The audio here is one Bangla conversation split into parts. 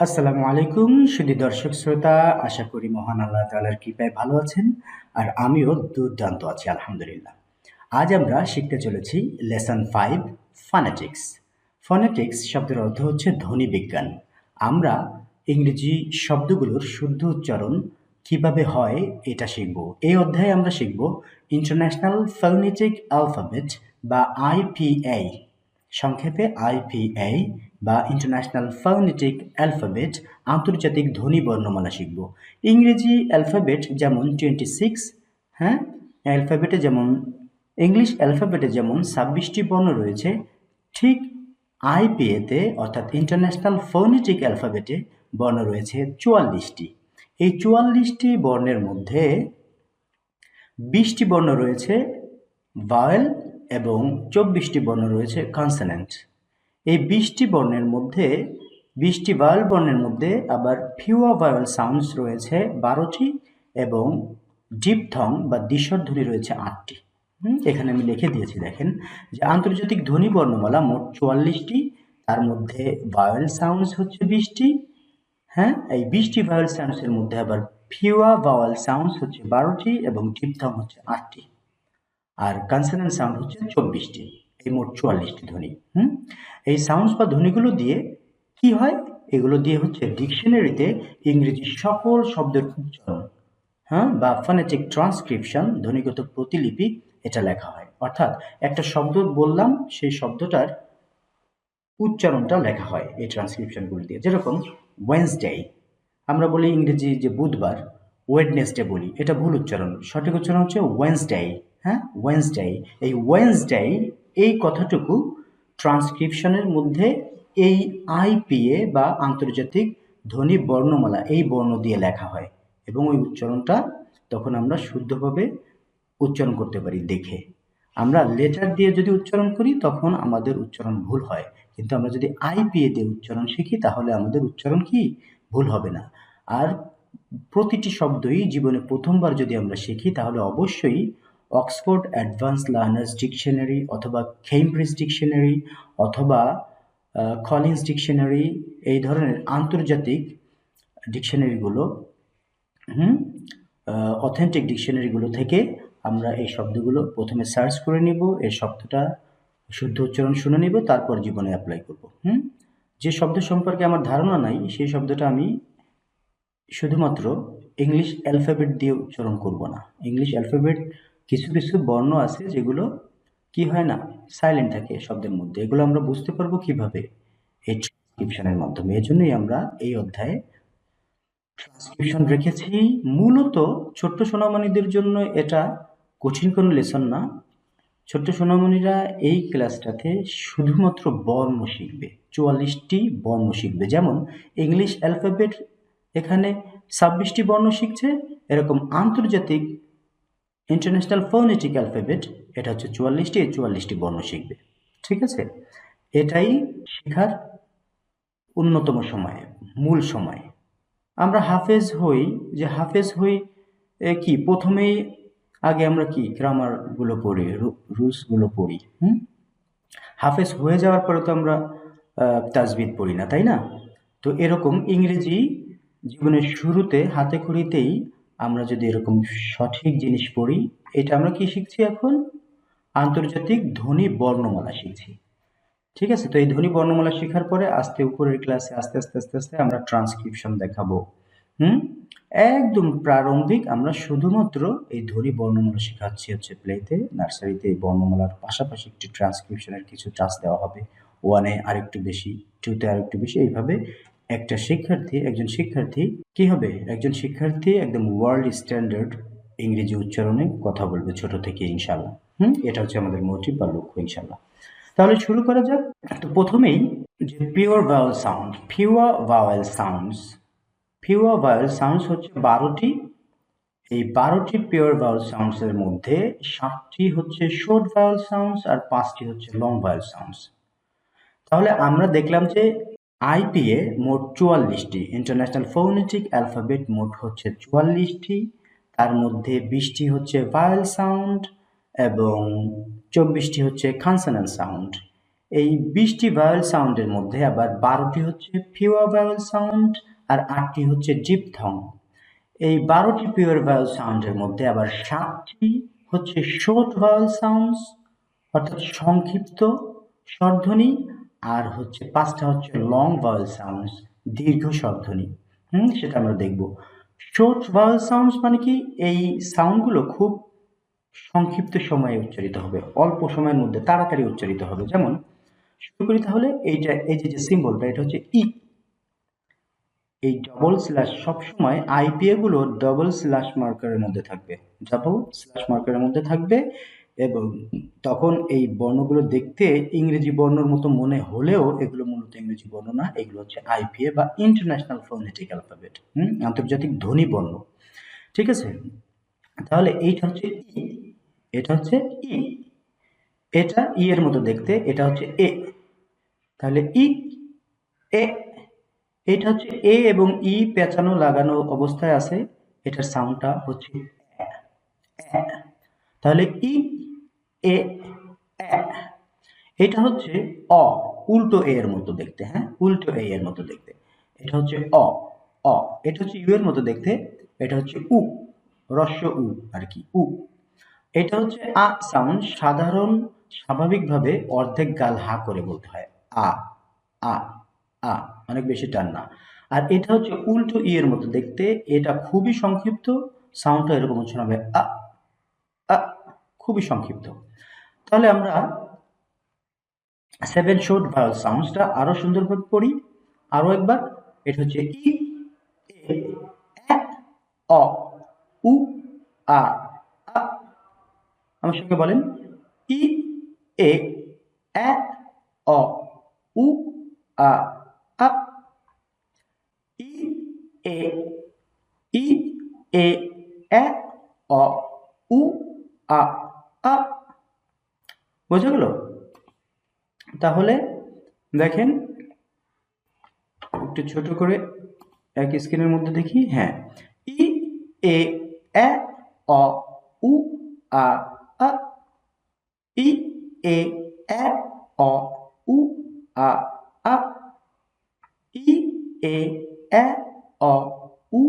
আসসালামু আলাইকুম সুধী দর্শক শ্রোতা, আশা করি মহান আল্লাহ তাআলার কৃপায় ভালো আছেন আর আমিও দুর্দান্ত আছি আলহামদুলিল্লাহ। আজ আমরা শিখতে চলেছি লেসন 5 ফনেটিক্স। ফনেটিক্স শব্দের অর্থ হচ্ছে ধ্বনি বিজ্ঞান। আমরা ইংরেজি শব্দগুলোর শুদ্ধ উচ্চারণ কিভাবে হয় এটা শিখব। এই অধ্যায়ে আমরা শিখব ইন্টারন্যাশনাল ফনেটিক অ্যালফাবেট বা আইপিএ, সংক্ষেপে আইপিএ বা ইন্টারন্যাশনাল ফনেটিক অ্যালফাবেট, আন্তর্জাতিক ধ্বনি বর্ণমালা শিখব। ইংরেজি অ্যালফাবেট যেমন 26, হ্যাঁ, অ্যালফাবেটে যেমন ইংলিশ অ্যালফাবেটে যেমন 26টি বর্ণ রয়েছে, ঠিক আইপিএতে অর্থাৎ ইন্টারন্যাশনাল ফনেটিক অ্যালফাবেটে বর্ণ রয়েছে 44টি। এই 44টি বর্ণের মধ্যে 20টি বর্ণ রয়েছে ভাওয়েল এবং 24টি বর্ণ রয়েছে কনসোনেন্ট। এই 20টি বর্ণের মধ্যে 20টি ভাওয়েল বর্ণের মধ্যে আবার ফিউয়া ভাওয়েল সাউন্ডস রয়েছে 12টি এবং ডিপথং বা দ্বিস্বর ধ্বনি রয়েছে 8টি। এখানে আমি লিখে দিয়েছি, দেখেন যে আন্তর্জাতিক ধ্বনি বর্ণমালা মোট 44টি, তার মধ্যে ভাওয়েল সাউন্ডস হচ্ছে 20টি। হ্যাঁ, এই 20টি ভাওয়েল সাউন্ডসের মধ্যে আবার ফিউয়া ভাওয়েল সাউন্ডস হচ্ছে 12টি এবং ডিপথং হচ্ছে 8টি, আর কনসোনেন্ট সাউন্ড হচ্ছে 24টি। এই মোট 44টি ধ্বনি। এই সাউন্ডস বা ধ্বনিগুলো দিয়ে কি হয়? এগুলো দিয়ে হচ্ছে ডিকশনারিতে ইংরেজি সকল শব্দের উচ্চারণ, বা ফনেটিক ট্রান্সক্রিপশন, ধ্বনিগত প্রতিলিপি, এটা লেখা হয়। অর্থাৎ একটা শব্দ বললাম, সেই শব্দটার উচ্চারণটা লেখা হয় এই ট্রান্সক্রিপশনগুলো দিয়ে। যেরকম ওয়েন্সডে, আমরা বলি ইংরেজি যে বুধবার, ওয়েডনেসডে বলি, এটা ভুল উচ্চারণ। সঠিক উচ্চারণ হচ্ছে ওয়েন্সডে। হ্যাঁ, ওয়েন্সডে। এই ওয়েন্সডে এই কথাটুকু ট্রান্সক্রিপশনের মধ্যে এই আইপিএ বা আন্তর্জাতিক ধ্বনি বর্ণমালা এই বর্ণ দিয়ে লেখা হয় এবং ওই উচ্চারণটা তখন আমরা শুদ্ধভাবে উচ্চারণ করতে পারি দেখে। আমরা লেটার দিয়ে যদি উচ্চারণ করি তখন আমাদের উচ্চারণ ভুল হয়, কিন্তু আমরা যদি আইপিএ দিয়ে উচ্চারণ শিখি তাহলে আমাদের উচ্চারণ কি ভুল হবে না। আর প্রতিটি শব্দই জীবনে প্রথমবার যদি আমরা শিখি তাহলে অবশ্যই অক্সফোর্ড অ্যাডভান্স লার্নার্স ডিকশনারি অথবা কেমব্রিজ ডিকশনারি অথবা কলিন্স ডিকশনারি, এই ধরনের আন্তর্জাতিক ডিকশনারিগুলো, অথেন্টিক ডিকশনারিগুলো থেকে আমরা এই শব্দগুলো প্রথমে সার্চ করে নিব, এই শব্দটা শুদ্ধ উচ্চারণ শুনে নিব, তারপর জীবনে অ্যাপ্লাই করব। যে শব্দ সম্পর্কে আমার ধারণা নাই সেই শব্দটা আমি শুধুমাত্র ইংলিশ অ্যালফাবেট দিয়ে উচ্চারণ করব না। ইংলিশ অ্যালফাবেট কিছু কিছু বর্ণ আছে যেগুলো কি হয় না, সাইলেন্ট থাকে শব্দের মধ্যে, এগুলো আমরা বুঝতে পারবো কিভাবে? এই ট্রান্সক্রিপশনের মাধ্যমে। এজন্যই আমরা এই অধ্যায়ে ট্রান্সক্রিপশন রেখেছি। মূলত ছোট্ট সোনামণিদের জন্য এটা কঠিন কোনো লেসন না। ছোট্ট সোনামণিরা এই ক্লাসটাতে শুধুমাত্র বর্ণ শিখবে, 44টি বর্ণ শিখবে। যেমন ইংলিশ অ্যালফাবেট এখানে 26টি বর্ণ শিখছে, এরকম আন্তর্জাতিক ইন্টারন্যাশনাল ফনেটিক অ্যালফাবেট এটা হচ্ছে 44টি, এই 44টি বর্ণ শিখবে। ঠিক আছে, এটাই শেখার অন্যতম সময়, মূল সময়। আমরা হাফেজ হই, যে হাফেজ হই কি প্রথমেই আগে আমরা কি গ্রামারগুলো পড়ি, রুলসগুলো পড়ি। হাফেজ হয়ে যাওয়ার পরে তো আমরা তাজবিদ পড়ি না, তাই না? তো এরকম ইংরেজি জীবনের শুরুতে হাতে খড়িতেই আমরা যদি এরকম সঠিক জিনিস পড়ি, এটা আমরা কি শিখছি এখন? আন্তর্জাতিক ধ্বনি বর্ণমালা শিখছি। ঠিক আছে, তো এই ধ্বনি বর্ণমালা শেখার পরে আস্তে উপরের ক্লাসে আস্তে আস্তে আস্তে আস্তে আমরা ট্রান্সক্রিপশন দেখাবো। একদম প্রারম্ভিক আমরা শুধুমাত্র এই ধ্বনি বর্ণমালা শেখাচ্ছি হচ্ছে প্লেতে, নার্সারিতে এই বর্ণমালার পাশাপাশি একটি ট্রান্সক্রিপশনের কিছু টাচ দেওয়া হবে। 1-এ আরেকটু বেশি, 2-তে আরেকটু বেশি, এইভাবে একজন শিক্ষার্থী কি হবে? একজন শিক্ষার্থী একদম ওয়ার্ল্ড স্ট্যান্ডার্ড ইংরেজি উচ্চারণে কথা বলবে ছোট থেকে ইনশাল্লাহ। এটা হচ্ছে আমাদের মোটিভ বা লক্ষ্য ইনশাল্লাহ। তাহলে শুরু করা যাক। তো প্রথমেই যে pure vowel sound, pure vowel sounds হচ্ছে 12টি। এই 12টি পিওর ভাওয়েল সাউন্ডস এর মধ্যে 7টি হচ্ছে শর্ট ভাওয়েল সাউন্ডস আর 5টি হচ্ছে লং ভাওয়েল সাউন্ডস। তাহলে আমরা দেখলাম যে আইপিএ মোট 44টি, ইন্টারন্যাশনাল ফনেটিক অ্যালফাবেট মোট হচ্ছে 44টি, তার মধ্যে 20টি হচ্ছে ভাওয়েল সাউন্ড এবং 24টি হচ্ছে কনসোনেন্ট সাউন্ড। এই 20টি ভাওয়েল সাউন্ডের মধ্যে আবার 12টি হচ্ছে পিওর ভাওয়েল সাউন্ড আর 8টি হচ্ছে ডিপথং। এই 12টি পিওর ভাওয়েল সাউন্ডের মধ্যে আবার 7টি হচ্ছে শর্ট ভাওয়েল সাউন্ডস অর্থাৎ সংক্ষিপ্ত স্বরধ্বনি, আর হচ্ছে 5টা হচ্ছে লং ভাওয়েল সাউন্ডস দীর্ঘ স্বরধ্বনি। সেটা আমরা দেখব। শর্ট ভাওয়েল সাউন্ডস মানে কি, এই সাউন্ডগুলো খুব সংক্ষিপ্ত সময়ে উচ্চারিত হবে, অল্প সময়ের মধ্যে তাড়াতাড়ি উচ্চারিত হবে। যেমন শুরু করি তাহলে, এইটা এই যে সিম্বলটা এটা হচ্ছে ই। এই ডবল স্ল্যাশ সবসময় আইপিএ গুলো ডবল স্ল্যাশ মার্কারের মধ্যে থাকবে, ডবল স্ল্যাশ মার্কারের মধ্যে থাকবে, এবং তখন এই বর্ণগুলো দেখতে ইংরেজি বর্ণের মতো মনে হলেও এগুলো মূলত ইংরেজি বর্ণ না, এগুলো হচ্ছে আইপিএ বা ইন্টারন্যাশনাল ফোনেটিক অ্যালফাবেট, আন্তর্জাতিক ধ্বনি বর্ণ। ঠিক আছে, তাহলে এইটা হচ্ছে ই, এটা হচ্ছে ই, এটা ই এর মতো দেখতে, এটা হচ্ছে এ। তাহলে ই এ, এটা হচ্ছে এ এবং ই পেঁচানো লাগানো অবস্থায় আছে, এটার সাউন্ডটা হচ্ছে অ্যা। তাহলে ই এ অ্যা। এটা হচ্ছে অ, উল্টো এ এর মতো দেখতে, হ্যাঁ উল্টো এ এর মতো দেখতে। এটা হচ্ছে অ, অ। এটা হচ্ছে ইউ এর মতো দেখতে, এটা হচ্ছে উ, রস্য উ আর কি, উ। এটা হচ্ছে আ সাউন্ড, সাধারণ স্বাভাবিকভাবে অর্ধেক গাল হা করে বলতে হয়, আ আ আ, অনেক বেশি টান না। আর এটা হচ্ছে উল্টো ই এর মতো দেখতে, এটা খুবই সংক্ষিপ্ত, সাউন্ডটা এরকম উচ্চারণ হবে আ আ, খুবই সংক্ষিপ্ত। তাহলে আমরা 7 শর্ট ভাওয়েল সাউন্ডসটা আরো সুন্দরভাবে পড়ি আরো একবার। এটা হচ্ছে ই এ এ অ উ আ আ। আমার সঙ্গে বলেন, ই এ এ অ উ আ আ। ই এ ই এ এ অ উ আ আ। বোঝা গেল? তাহলে দেখেন একটু ছোট করে এক স্ক্রিনের মধ্যে দেখি। হ্যাঁ, ই এ এ অ উ আ আ। ই এ এ অ উ আ আ। ই এ এ অ উ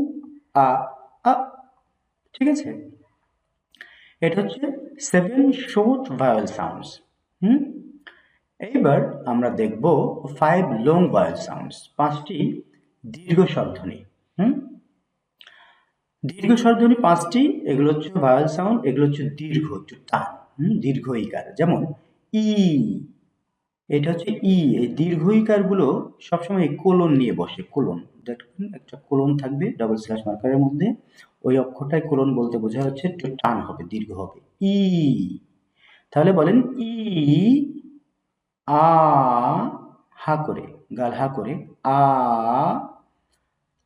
আ আ। ঠিক আছে, এটা হচ্ছে 7 শর্ট ভাওয়েল সাউন্ডস। হুম, এইবার আমরা দেখব 5 লং ভাওয়েল সাউন্ডস, 5টি দীর্ঘ স্বরধ্বনি। হুম, দীর্ঘ স্বরধ্বনি 5টি, এগুলো হচ্ছে ভাওয়েল সাউন্ড, এগুলো হচ্ছে দীর্ঘ, একটু টান, দীর্ঘ ইকার। যেমন ই, এটা হচ্ছে ই। এই দীর্ঘ ইকার গুলো সবসময় কোলন নিয়ে বসে, কোলন, দেখুন একটা কোলন থাকবে ডবল স্ল্যাশ মার্কারের মধ্যে, ওই অক্ষরটাই কোলন বলতে বোঝা হচ্ছে একটু টান হবে, দীর্ঘ হবে, ই। তাহলে বলেন ই আ, হা করে, গাল হা করে আ।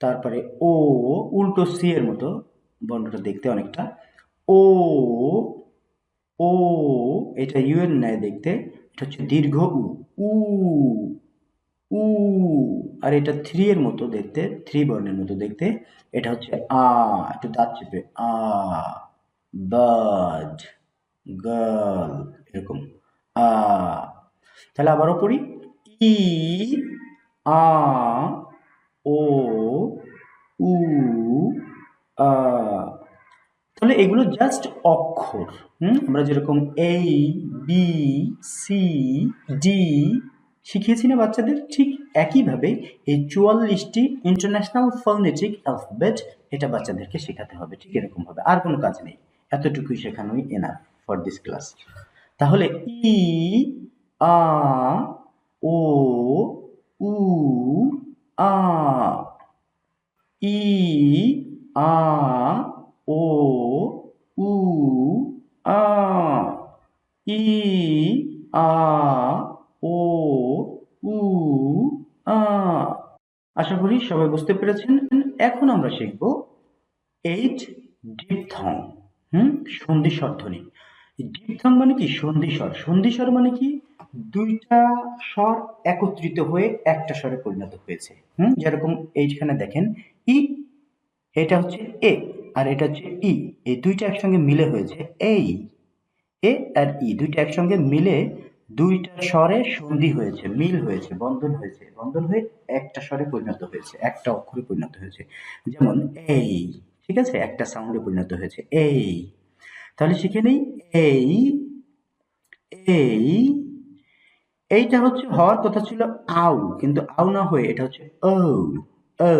তারপরে ও, উল্টো সি এর মতো বর্ণটা দেখতে অনেকটা, ও ও। এটা ইউ এর ন্যায় দেখতে, এটা হচ্ছে দীর্ঘ উ, উ উ। আর এটা থ্রি এর মতো দেখতে, থ্রি বর্ণের মতো দেখতে, এটা হচ্ছে আ, একটু দাঁত চেপে আ। বার্ড, গার্ল, এরকম আ। তাহলে আবারও পড়ি, ই আ ও উ আ। তাহলে এগুলো জাস্ট অক্ষর। আমরা যেরকম এই বি সি ডি শিখিয়েছি না বাচ্চাদের, ঠিক একইভাবে এই 44টি ইন্টারন্যাশনাল ফোনেটিক অ্যালফাবেট এটা বাচ্চাদেরকে শেখাতে হবে, ঠিক এরকম ভাবে, আর কোনো কাজ নেই, এতটুকুই শেখানোই এনাফ ফর দিস ক্লাস। তাহলে ই আ ও উ আ, ই আ ও উ আ, ই আ ও উ আ। আশা করি সবাই বুঝতে পেরেছেন। এখন আমরা শিখব 8 ডিপথং, সন্ধিস্বর ধ্বনি। ডিপথং মানে কি, সন্ধিস্বর। সন্ধিস্বর মানে কি, দুইটা স্বর একত্রিত হয়ে একটা স্বরে পরিণত হয়েছে। যেরকম এইখানে দেখেন ই, এটা হচ্ছে এ আর এটা হচ্ছে ই, এই দুইটা একসঙ্গে মিলে হয়েছে এই, এ আর ই দুইটা একসঙ্গে মিলে দুইটা স্বরে সন্ধি হয়েছে, মিল হয়েছে, বন্ধন হয়েছে, বন্ধন হয়ে একটা স্বরে পরিণত হয়েছে, একটা অক্ষরে পরিণত হয়েছে। যেমন এই, ঠিক আছে, একটা সাউন্ডে পরিণত হয়েছে এই। তাহলে শিখে নেই এই, এই, এইটা হচ্ছে হওয়ার কথা ছিল আউ, কিন্তু আউ না হয়ে এটা হচ্ছে ও, ও।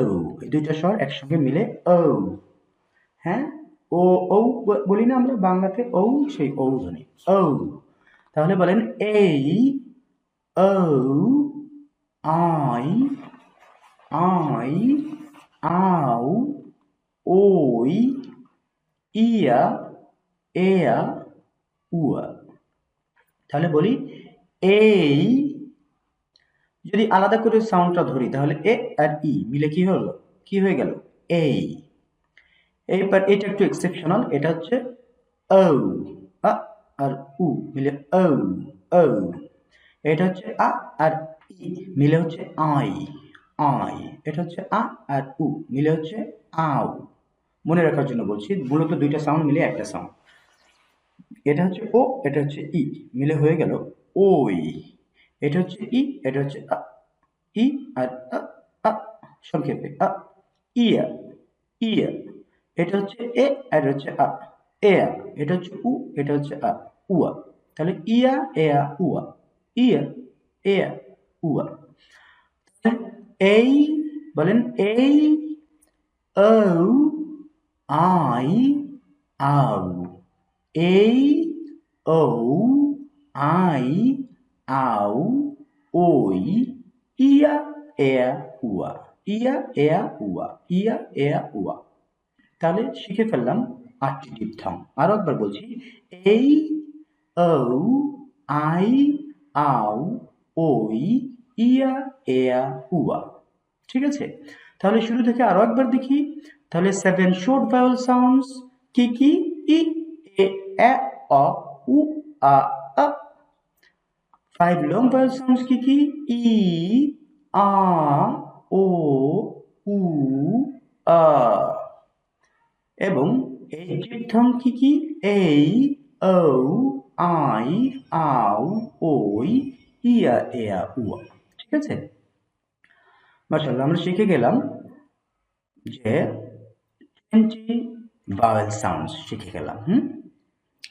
এই দুইটা স্বর একসঙ্গে মিলে ও। হ্যাঁ, ও, ও বলি না আমরা বাংলাতে ও, সেই ও ধ্বনি ও। তাহলে বলেন এই, ও, আই, আই, আউ, ওই, ইয়া, এয়া, উয়া। তাহলে বলি এই, যদি আলাদা করে সাউন্ডটা ধরি তাহলে এ আর ই মিলে কি হলো, কি হয়ে গেল এই। এইবার এটা একটু এক্সেপশনাল, এটা হচ্ছে ও, আ আর উ মিলে ও, ও। এটা হচ্ছে আ আর ই মিলে হচ্ছে আই, আই। এটা হচ্ছে আ আর উ মিলে হচ্ছে আউ। মনে রাখার জন্য বলছি, মূলত দুইটা সাউন্ড মিলে একটা সাউন্ড। এটা হচ্ছে ও, এটা হচ্ছে ই, মিলে হয়ে গেল ওই। এটা হচ্ছে ই, এটা হচ্ছে আ, ই আর আ, আ, সংক্ষেপে আ, ইয়া, ইয়া। এটা হচ্ছে এ আর এটা হচ্ছে আ, এয়া। এটা হচ্ছে উ, এটা হচ্ছে আ, উয়া। তাহলে ইয়া, এয়া, উয়া, ইয়া, এয়া, উয়া। এই, বলেন এই, ও, আই, আউ। এই, ও, আই, আউ, ওই, ইয়া, এয়া, উয়া, ইয়া, এয়া, উয়া, ইয়া, এয়া, উয়া। তাহলে শিখে ফেললাম 8টি ডিপথং। আরো একবার বলছি, এই, ও, আই, আউ, ওই, ইয়া, এয়া, উয়া। ঠিক আছে, তাহলে শুরু থেকে আরো একবার দেখি। তাহলে 7 শর্ট ভাওয়েল সাউন্ডস কি কি? ই, এ, অ, উ, আ। 5 লং ভাওয়েল সাউন্ডস কি কি? ই, আ, ও, উ, আ। এবং এই ডিপথং কি কি? এই, ও, আই, আউ, ওই, ইয়া, এয়া, উয়া। ঠিক আছে, মাশাআল্লাহ, আমরা শিখে গেলাম যে 20 ভাওয়েল সাউন্ডস শিখে গেলাম।